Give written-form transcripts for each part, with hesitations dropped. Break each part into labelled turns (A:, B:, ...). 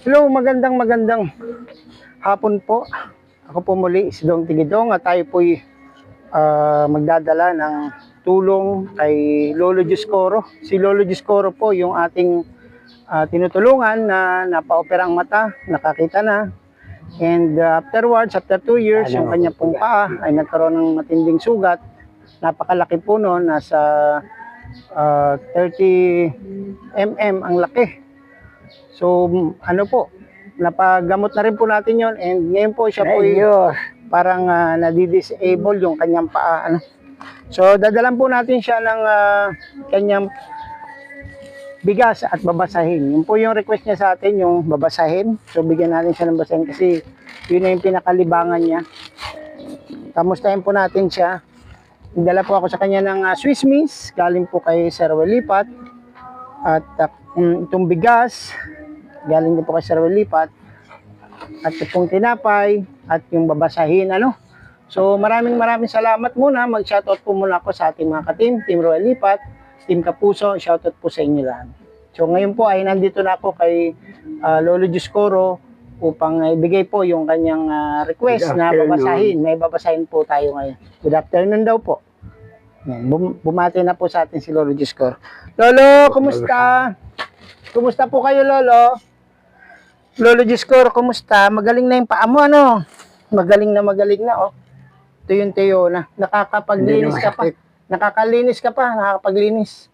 A: Hello, magandang hapon po. Ako po muli, si Dong Tigidong at tayo po'y magdadala ng tulong kay Lolo Giscoro. Si Lolo Giscoro po yung ating tinutulungan na napaopera ang mata, nakakita na. And afterwards, after 2 years, yung kanya pong paa ay nagkaroon ng matinding sugat. Napakalaki po noon, nasa 30 mm ang laki. So, ano po, napagamot na rin po natin yon, and ngayon po siya po parang nadi-disable yung kanyang paa. Ano? So, dadalan po natin siya ng kanyang bigas at babasahin. Yun po yung request niya sa atin, yung babasahin. So, bigyan natin siya ng basahin kasi yun na yung pinakalibangan niya. Kamustahin po natin siya. Dala po ako sa kanya ng Swiss Miss, galing po kay Sir Lipat. At itong bigas, galing din po kay Sir Lipat. At itong tinapay, at yung babasahin, ano. So maraming salamat muna. Mag-shoutout po muna ako sa ating mga ka-team, Team Royal Lipat, Team Kapuso, shoutout po sa inyo lahat. So ngayon po ay nandito na ako kay Lolo Giscoro upang ibigay po yung kanyang request na babasahin. May babasahin po tayo ngayon. Good afternoon daw po. Bumati na po sa atin si Lolo Giscoro. Lolo, kumusta? Kumusta po kayo, Lolo? Lolo Giscoro, kumusta? Magaling na yung paa mo, ano? Magaling na, oh. Tuyo na. Nakakapaglinis ka pa. Nakakalinis ka pa, nakakapaglinis.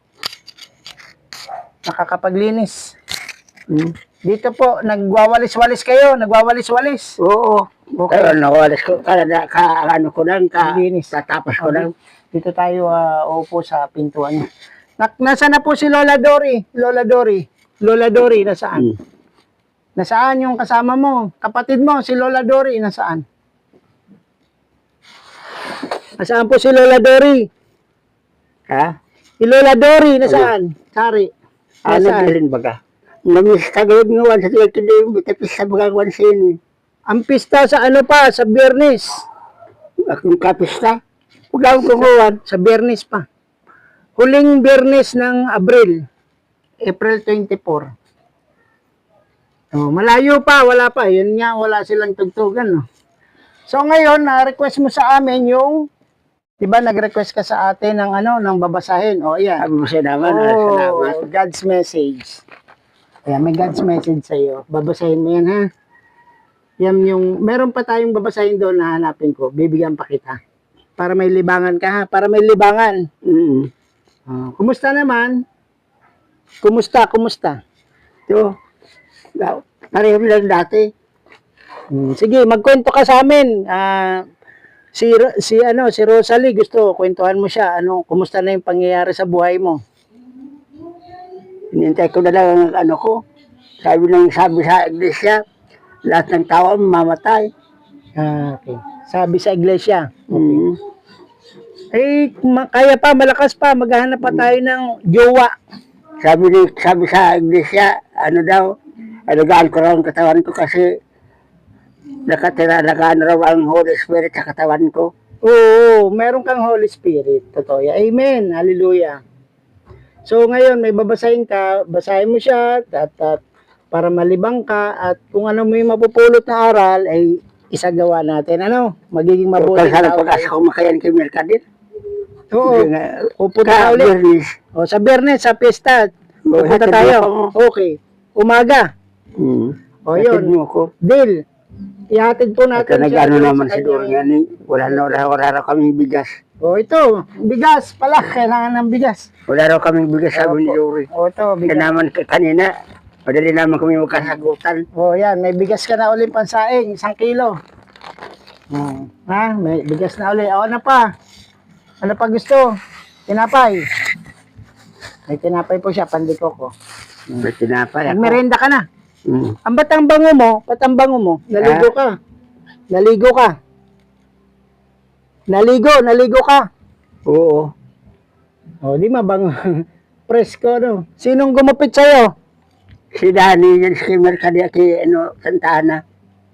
A: Dito po, nagwawalis-walis kayo, nagwawalis-walis.
B: Oo.
A: Okay.
B: Pero nawalis ko, ano ko lang, tatapos ko lang.
A: Dito tayo upo sa pintuan. Nasaan na po si Lola Dory? Lola Dory, nasaan? Nasaan yung kasama mo? Kapatid mo, si Lola Dory, nasaan? Nasaan po si Lola Dory?
B: Ha?
A: Si Lola Dory, nasaan? Sari.
B: Ano din baga? Namis kagawad nga sa tiyak din, bitapis sa bagang wansin.
A: Ang pista sa ano pa? Sa Biyernes.
B: Akong kapista? Huwag kumawan.
A: Sa Biyernes pa. Huling Biyernes ng April 24. Oh, malayo pa, wala pa. Yun nga, wala silang tugtugan. No? So ngayon, na-request mo sa amin yung, di ba nag-request ka sa atin ng ng babasahin. O, yan.
B: Salamat.
A: God's message. Ayan, may God's message sa iyo. Babasahin mo yan, ha? Yan yung, meron pa tayong babasahin doon na hanapin ko. Bibigyan pa kita. Para may libangan ka, ha? Para may libangan. Kumusta naman? Kumusta?
B: Ito, pareho lang dati.
A: Sige, magkwento ka sa amin. Si Rosalie, gusto kwentuhan mo siya. Kumusta na yung pangyayari sa buhay mo?
B: Hinintay ko na lang ang ko. Sabi sa iglesia, lahat ng tao mamatay.
A: Okay. Sabi sa iglesia. Okay. Kaya pa, malakas pa, maghahanap pa tayo ng jowa.
B: Sabi sa iglesia, alagaan ko raw ang katawan ko kasi nagaan raw ang Holy Spirit sa katawan ko.
A: Oo, meron kang Holy Spirit. Totoo yan. Amen. Hallelujah. So ngayon, may babasahin ka, basahin mo siya at para malibang ka at kung ano mo yung mapupulot na aral ay isagawa natin. Magiging mabuti.
B: Sana pag-asa ko makayan kay Mercader.
A: Oo. Pupunta ka ulit. Sa Biyernes, sa pista. Pupunta tayo. Okay. Umaga. Yun. Deal. Ihatid po natin
B: siya. Nag-ano naman si Dory nga ni. Wala raw kaming bigas.
A: Ito. Bigas pala. Kailangan ng bigas.
B: Wala raw kaming bigas, sabi ni Dory.
A: Ito. Bigas.
B: Kaya naman kanina, madali naman kami magkasagutan.
A: Yan. May bigas ka na ulit pansaing. 1 kilo. May bigas na ulit. Na pa. Ano pa gusto? Tinapay. May tinapay po siya. Pandiko ko.
B: May tinapay ako.
A: Nagmerenda ka na. Ang batang bango mo. Naligo ka. Naligo ka.
B: Oo.
A: Di mabango. Presko, no? Sinong gumupit sa'yo?
B: Si Danny, yan si Mercader, Santa Ana.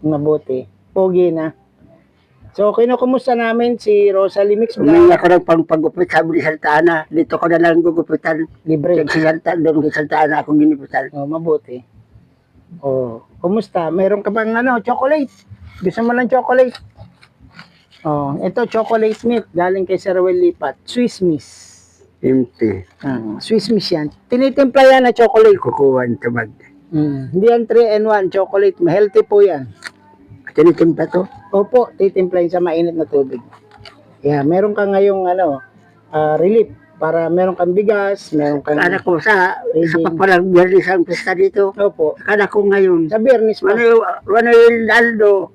A: Mabuti. Pogi na. So, kinukumusta namin si Rosalie Mix Vlog.
B: Umingi ako ng pagupit, sabi ni Santa Ana. Dito ko na lang gugupitan.
A: Libre.
B: Si Santa, doon kay Santa Ana akong ginipitan.
A: Mabuti. Oh, kumusta? Meron ka bang chocolate? Gusto mo ng chocolate? Oh, ito chocolate milk galing kay Sir Will Lipat. Swiss Miss.
B: Empty.
A: Swiss Miss yan. Tinitimpla yan na chocolate.
B: Kukuha ng tabag.
A: Hindi yan 3-in-1 chocolate. Healthy po yan.
B: Tinitimpla to?
A: Opo, titimplahin sa mainit na tubig. Yeah, meron ka ngayong relief para meron kang bigas, meron kang
B: Akala ko sa papalang biyernes ang pista dito.
A: Opo.
B: Akala ko ngayon.
A: Sa Biyernes pa.
B: Manuel Aldo.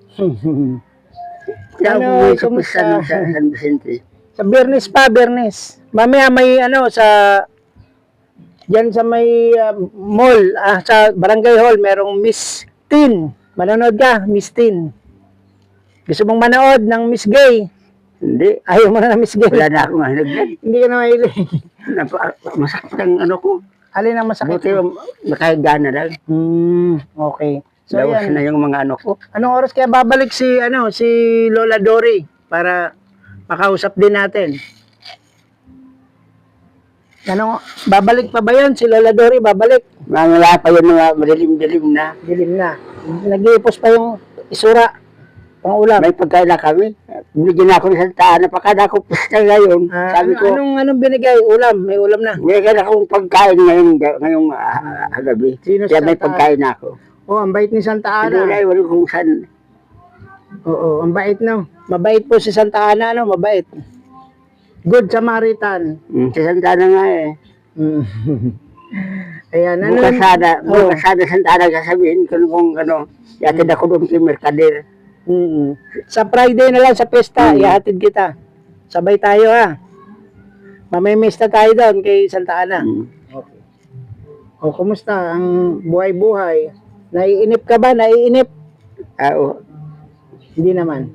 B: Kaya
A: Ano,
B: ako sa
A: kumusta?
B: pista sa San Vicente.
A: Sa Biyernes pa, Biyernes. Mamaya may diyan sa may mall, sa Barangay Hall, merong Miss Teen. Manonood ka, Miss Teen. Gusto mong manood ng Miss Gay?
B: Hindi.
A: Ayaw mo na ng Miss Gay?
B: Wala na akong hanagdan.
A: Hindi ka na mahilig.
B: Masakit ang ano ko.
A: Alin ang masakit?
B: Buti nakahiga na lang.
A: Okay. So
B: Lawas
A: yan.
B: na yung mga ano ko.
A: Anong oras kaya babalik si Lola Dory para makausap din natin? Babalik pa ba yun? Si Lola Dory babalik?
B: Wala pa yun mga madilim-dilim na.
A: Dilim na. Nag-iipos pa yung isura. Pang ulam.
B: May pagkain na kami. Binigyan ako ng santaan. Napakada ko pista ngayon. Sabi ko,
A: anong binigay? Ulam? May ulam na.
B: binigyan akong pagkain ngayong gabi.
A: Sino
B: Kaya
A: si
B: may
A: Santa
B: pagkain na ako.
A: Oh, ang bait ni Santa
B: Hindi
A: Ana.
B: wala, wala kung saan.
A: Oo, ang bait no. Mabait po si Santa Ana, mabait. Good Samaritan.
B: Sa Santana nga eh.
A: Ayan,
B: Bukas sana Santana sasabihin kung ano, yatid ako doon kay Mercader.
A: Sa Friday na lang sa pesta, ihatid kita. Sabay tayo ha. Mamimista tayo doon kay Santa Ana. Okay. O, kumusta ang buhay-buhay? Naiinip ka ba? Naiinip?
B: Oo.
A: Hindi naman.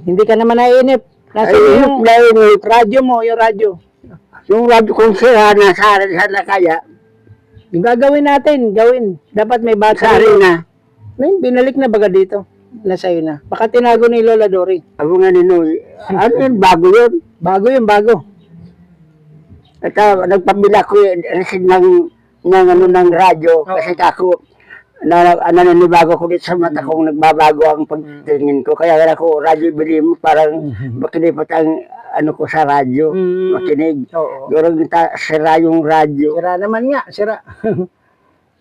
A: Hindi ka naman naiinip. Nasa
B: Ay,
A: yung radyo mo, yung radyo.
B: Yung radyo kong sira na sana kaya,
A: Yung gagawin natin, gawin. Dapat may bata.
B: sari na.
A: May binalik na baga dito. Nasa'yo na. Baka tinago ni Lola Dory.
B: Ako nga ninoy, ano yun, bago yun.
A: Bago yung bago.
B: At nagpabila ko yung receipt ng radyo kasi ako naninibago ko dito sa mata kong nagbabago ang pagtingin ko. Kaya ako, radyo bili mo, parang makilipat ang ano ko sa radyo, makinig.
A: Oo.
B: Gurang sira yung radyo.
A: Sira naman nga, sira.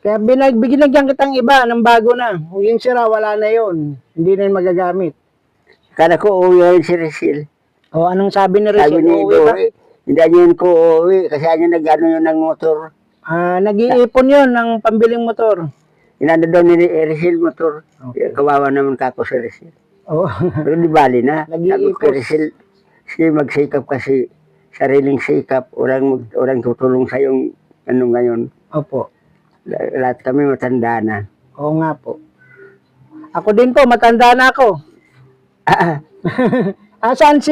A: Kaya binigyan kitang iba ng bago na. Yung sira, wala na yon. Hindi na yun magagamit.
B: Kala ko uwi rin si Rizal.
A: O, anong sabi ni
B: Sabi
A: Rizal?
B: ni
A: Uuwi ka?
B: Dory, hindi yun ko uwi kasi ano nag-ano yun ng motor.
A: Nag-iipon yun ng pambiling motor.
B: Inano daw ni Rizal motor. Kawawa naman kako si Rizal.
A: Oh.
B: Pero di bali na. Sabi ko
A: Nag-iipos.
B: Rizal, sige magsikap kasi sariling sikap. Orang tutulong sa yung ano ngayon.
A: Opo.
B: Lahat kami matanda na.
A: Oo nga po. Ako din po, matanda na ako. Saan si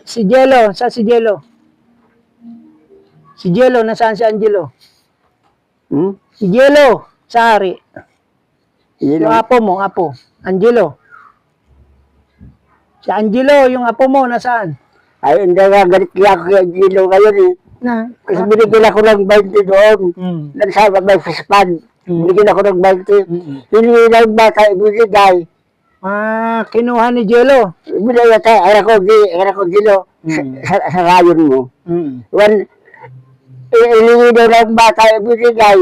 A: si Jello? Saan si Jello? Si Jello, nasaan si Angelo? Si Jello, sa hari.
B: Yun
A: Yung apo mo, Angelo. Si Angelo, yung apo mo, nasaan?
B: ay, hindi nga galit kaya ako kay Gilo ngayon eh. Kasi binigyan ako ng 20 doon. Nagsama may fispad. Binigyan ako ng 20. Hindi lang bata ibigay.
A: Kinuha ni Jello.
B: Binigyan tayo, ay ako Gilo, sa rayon mo. Ilingi daw ng bata ibigay.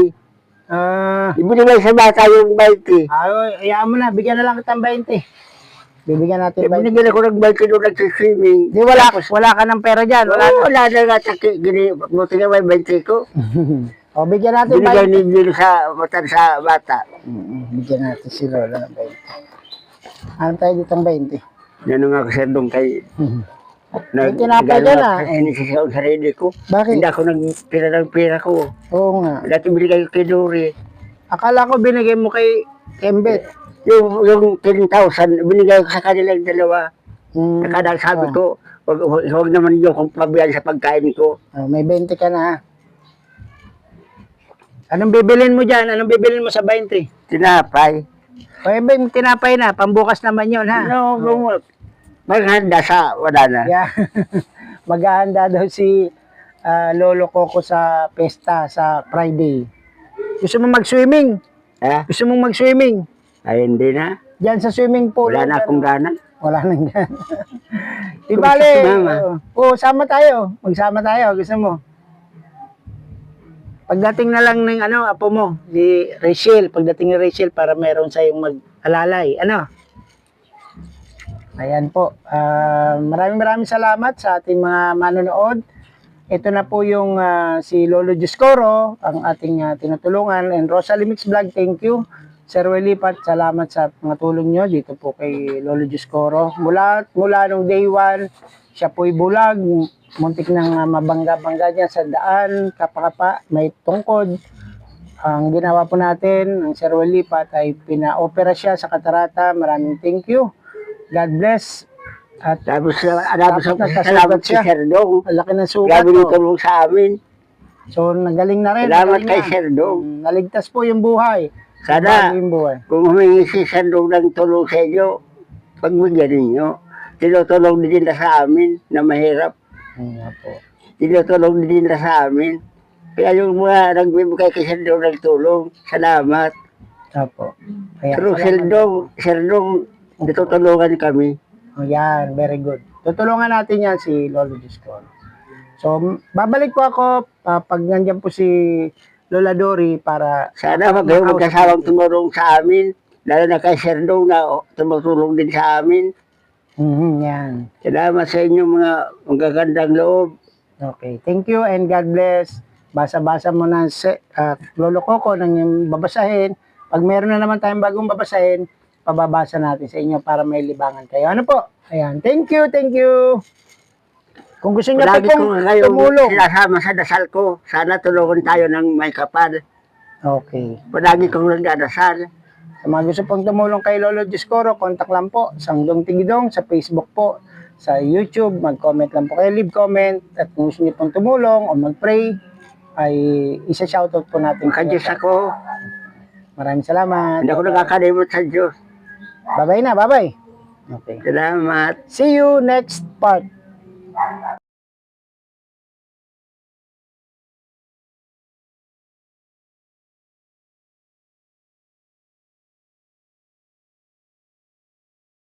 B: Ibigay sa bata yung 20.
A: Hayaan mo na, bigyan na lang kitang 20. Bibigyan natin 20.
B: Binigyan ako ng 20 doon nagsiswimming.
A: Di wala ka ng pera dyan.
B: Wala na nga taki. Buti nga may 20 ko.
A: O, bigyan natin
B: Binigay
A: 20.
B: ni Gilo sa bata.
A: Bigyan natin si Lola ng 20. Ano tayo ditong 20?
B: Yan nga kasi doon kay...
A: May tinapay dyan
B: Inisisiyaw sa sarili ko.
A: Bakit?
B: Hindi ako nagtira ng pera ko.
A: Oo nga.
B: Dati binigay ko kay Dory.
A: Akala ko binigay mo kay Kembet.
B: Yung 10,000, binigay ko sa kanilang dalawa. Nakadang sabi ko, huwag naman yung kung pabiyan sa pagkain ko.
A: May 20 ka na ha. Anong bibilin mo dyan? Anong bibilin mo sa 20?
B: Tinapay.
A: Tinapay na. Pambukas naman yun ha.
B: Maghanda sa wala na.
A: Yeah. Maghahanda daw si Lolo Coco sa pesta sa Friday. Gusto mo mag-swimming?
B: Ha?
A: Gusto mong mag-swimming?
B: Ay, hindi na.
A: Diyan sa swimming pool.
B: Wala na akong gana.
A: Wala nang gan. Di
B: Kung
A: bale.
B: gusto sumama.
A: Sama tayo. Magsama tayo. Gusto mo? Pagdating na lang ng apo mo, si Rachel. Pagdating ni Rachel para meron sayong mag-alalay. Ano? Ayan po. Maraming salamat sa ating mga manonood. Ito na po yung si Lolo Juscoro, ang ating tinutulungan. And Rosalie Mix Vlog, thank you. Sir Welipat, salamat sa mga tulong nyo dito po kay Lolo Juscoro. Mula nung day 1, siya po'y bulag. Muntik nang mabangga-bangga niya sa daan, kapakapa, may tungkod. Ang ginawa po natin, ang Sir Welipat, ay pina-opera siya sa katarata. Maraming thank you. God bless. At
B: Tapos
A: nagkasugat
B: salamat si
A: siya.
B: Sir Dong.
A: Ang laki ng sugat.
B: Grabe yung tulong sa amin.
A: So, nagaling na rin.
B: Salamat
A: nagaling
B: kay
A: na.
B: Sir Dong.
A: Naligtas po yung buhay.
B: Sana,
A: Bago yung buhay.
B: kung humingi si Sir Dong ng tulong sa inyo, pagbigyan ninyo. Tinutulong din nila sa amin na mahirap.
A: Nga po.
B: Tinutulong din nila sa amin. Kaya yung mga nagbibigay kay Sir Dong ng tulong, salamat.
A: Opo. Kaya,
B: Pero Sir Dong, natutulungan kami.
A: Oh, yan, very good. Tutulungan natin yan si Lolo Discon. So, babalik po ako pag nandiyan po si Lola Dory para
B: Sana wag kayong magkasawang tumulong sa amin. Lalo na kay Sir Dong na tumutulong din sa amin.
A: Yan.
B: Salamat sa inyong mga magagandang loob.
A: Okay. Thank you and God bless. Basa-basa mo na Lolo Coco nang yung babasahin. Pag meron na naman tayong bagong babasahin, pababasa natin sa inyo para may libangan kayo. Ano po? Ayan. Thank you, thank you. Kung gusto niyo
B: Lagi
A: po
B: ko
A: pong
B: kayong
A: tumulong.
B: sinasama sa dasal ko. Sana tulungan tayo ng may kapal.
A: Okay.
B: Palagi kong nagdadasal.
A: Sa mga gusto pong tumulong kay Lolo Discoro, contact lang po. Sangdong Tigidong sa Facebook po. Sa YouTube, mag-comment lang po kayo. Leave comment. At kung gusto niyo pong tumulong o mag-pray, ay isa-shoutout po natin.
B: Magka-Diyos ako.
A: Maraming salamat.
B: Hindi ako nakakalimot sa Diyos.
A: Bye-bye na, bye-bye. Okay.
B: Salamat.
A: See you next part.